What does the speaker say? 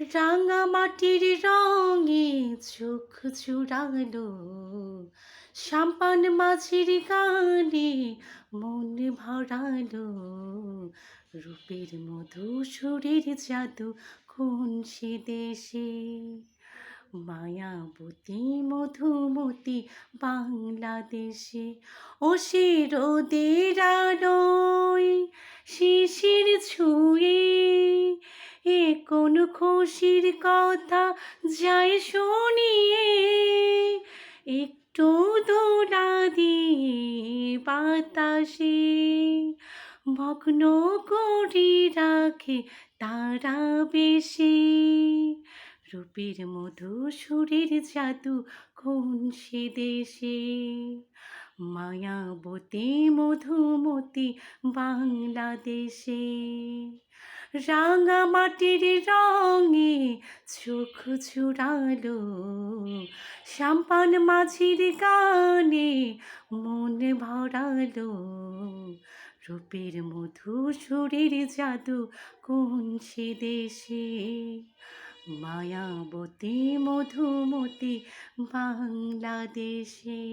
রাঙা মাটির রঙে চোখ জুড়ালো, সাম্পান মাঝির গানে মন ভরালো। রূপের মধু সুরের জাদু কোন সে দেশে, মায়াবতী মধুমতি বাংলাদেশে। ও সে রোদের আলোয় শিশির ছুঁয়ে, এ কোন খুশির কথা যায় শুনিয়ে, একটু দোলা দিয়ে বাতাসে মগ্ন করে রাখে তারা বেশি। রূপের মধু সুরের জাদু কোন সে দেশে, মায়াবতী মধুমতি বাংলাদেশে। রাঙা মাটির রঙে চোখ জুড়ালো, সাম্পান মাঝির গানে মন ভরালো। রূপের মধু সুরের জাদু কোন সে দেশে, মায়াবতী মধুমতি বাংলাদেশে।